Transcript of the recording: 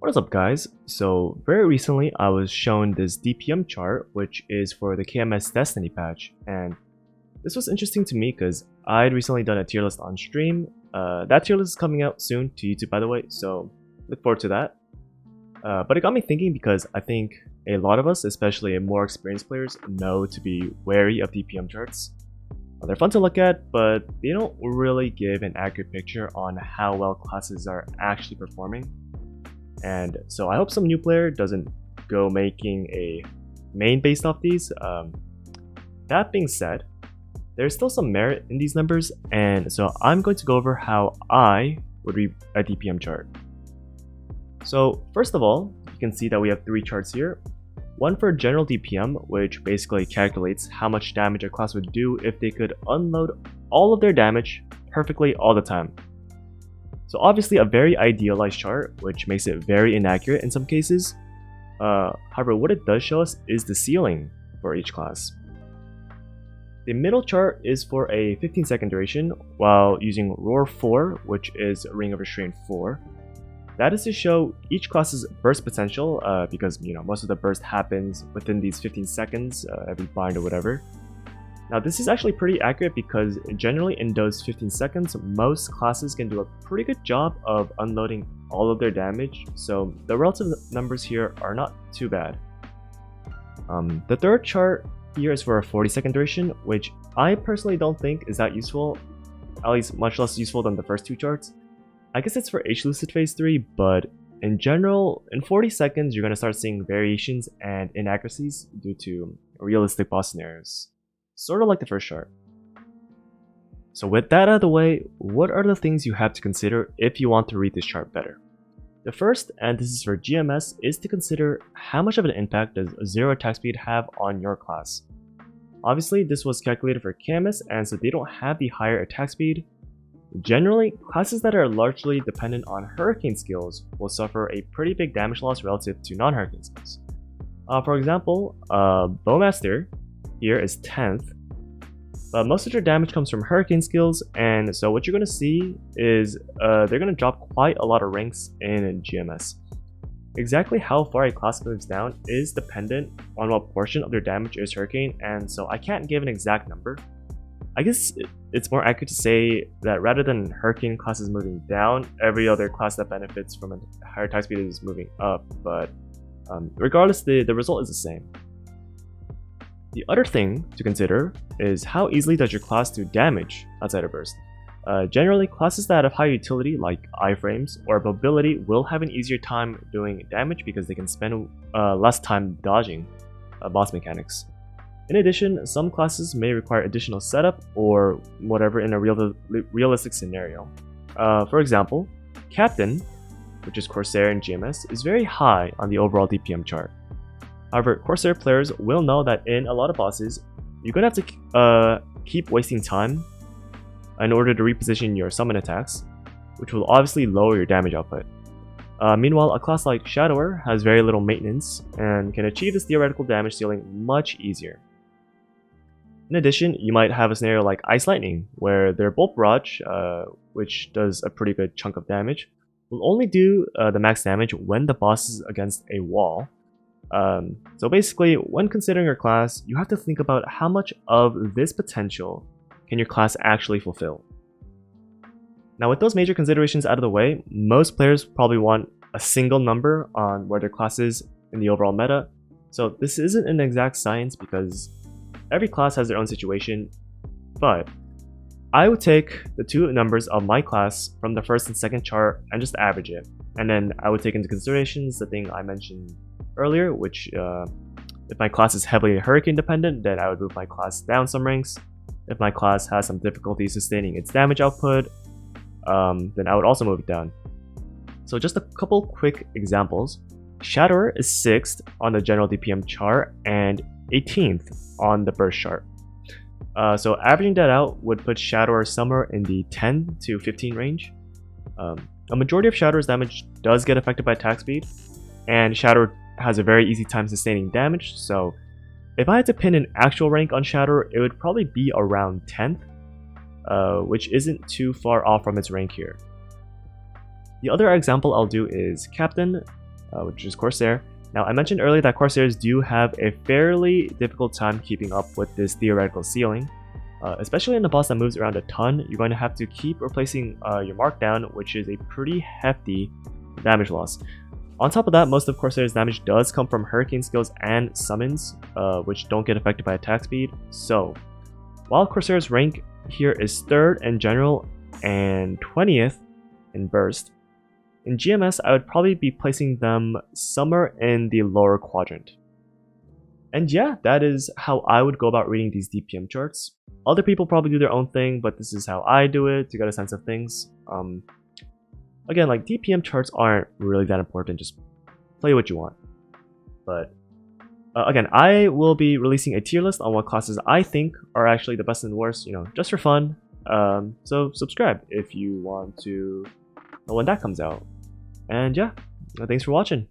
What is up, guys? So very recently I was shown this DPM chart, which is for the KMS Destiny patch, and this was interesting to me because I'd recently done a tier list on stream. That tier list is coming out soon to YouTube, by the way, so look forward to that. But it got me thinking because I think a lot of us, especially more experienced players, know to be wary of DPM charts. They're fun to look at, but they don't really give an accurate picture on how well classes are actually performing. And so I hope some new player doesn't go making a main based off these. That being said, there's still some merit in these numbers, and so I'm going to go over how I would read a DPM chart. So first of all, you can see that we have three charts here. One for general DPM, which basically calculates how much damage a class would do if they could unload all of their damage perfectly all the time. So obviously a very idealized chart, which makes it very inaccurate in some cases. However, what it does show us is the ceiling for each class. The middle chart is for a 15-second duration while using Roar 4, which is Ring of Restraint 4. That is to show each class's burst potential because most of the burst happens within these 15 seconds, every bind or whatever. Now this is actually pretty accurate because generally in those 15 seconds, most classes can do a pretty good job of unloading all of their damage, so the relative numbers here are not too bad. The third chart here is for a 40-second duration, which I personally don't think is that useful, at least much less useful than the first two charts. I guess it's for H-Lucid Phase 3, but in general, in 40 seconds you're going to start seeing variations and inaccuracies due to realistic boss scenarios. Sort of like the first chart. So with that out of the way, what are the things you have to consider if you want to read this chart better? The first, and this is for GMS, is to consider how much of an impact does a zero attack speed have on your class. Obviously, this was calculated for KMS, and so they don't have the higher attack speed. Generally, classes that are largely dependent on hurricane skills will suffer a pretty big damage loss relative to non-hurricane skills. For example, Bowmaster here is 10th, but most of their damage comes from hurricane skills, and so what you're going to see is they're going to drop quite a lot of ranks in GMS. Exactly how far a class moves down is dependent on what portion of their damage is hurricane, and so I can't give an exact number. I guess it's more accurate to say that rather than hurricane classes moving down, every other class that benefits from a higher attack speed is moving up, but regardless, the result is the same. The other thing to consider is how easily does your class do damage outside of burst. Generally, classes that have high utility like iframes or mobility will have an easier time doing damage because they can spend less time dodging boss mechanics. In addition, some classes may require additional setup or whatever in a realistic scenario. For example, Captain, which is Corsair in GMS, is very high on the overall DPM chart. However, Corsair players will know that in a lot of bosses, you're going to have to keep wasting time in order to reposition your summon attacks, which will obviously lower your damage output. Meanwhile, a class like Shadower has very little maintenance and can achieve this theoretical damage ceiling much easier. In addition, you might have a scenario like Ice Lightning, where their Bolt Barrage, which does a pretty good chunk of damage, will only do the max damage when the boss is against a wall. So basically, when considering your class, you have to think about how much of this potential can your class actually fulfill. Now with those major considerations out of the way, most players probably want a single number on where their class is in the overall meta. So this isn't an exact science because every class has their own situation, but I would take the two numbers of my class from the first and second chart and just average it. And then I would take into considerations the thing I mentioned earlier, which if my class is heavily hurricane dependent, then I would move my class down some ranks. If my class has some difficulty sustaining its damage output, then I would also move it down. So just a couple quick examples. Shadower is 6th on the general DPM chart and 18th on the burst chart. So averaging that out would put Shadower somewhere in the 10 to 15 range. A majority of Shadower's damage does get affected by attack speed, and Shadower has a very easy time sustaining damage, so if I had to pin an actual rank on Shadower, it would probably be around 10th, which isn't too far off from its rank here. The other example I'll do is Captain. which is Corsair. Now, I mentioned earlier that Corsairs do have a fairly difficult time keeping up with this theoretical ceiling. Especially in a boss that moves around a ton, you're going to have to keep replacing your markdown, which is a pretty hefty damage loss. On top of that, most of Corsair's damage does come from hurricane skills and summons, which don't get affected by attack speed. So, while Corsair's rank here is 3rd in general and 20th in burst, in GMS I would probably be placing them somewhere in the lower quadrant. And yeah, that is how I would go about reading these DPM charts. Other people probably do their own thing, but this is how I do it to get a sense of things. Again, like, DPM charts aren't really that important, just play what you want. But again, I will be releasing a tier list on what classes I think are actually the best and worst, just for fun. So subscribe if you want to know when that comes out. And yeah, thanks for watching.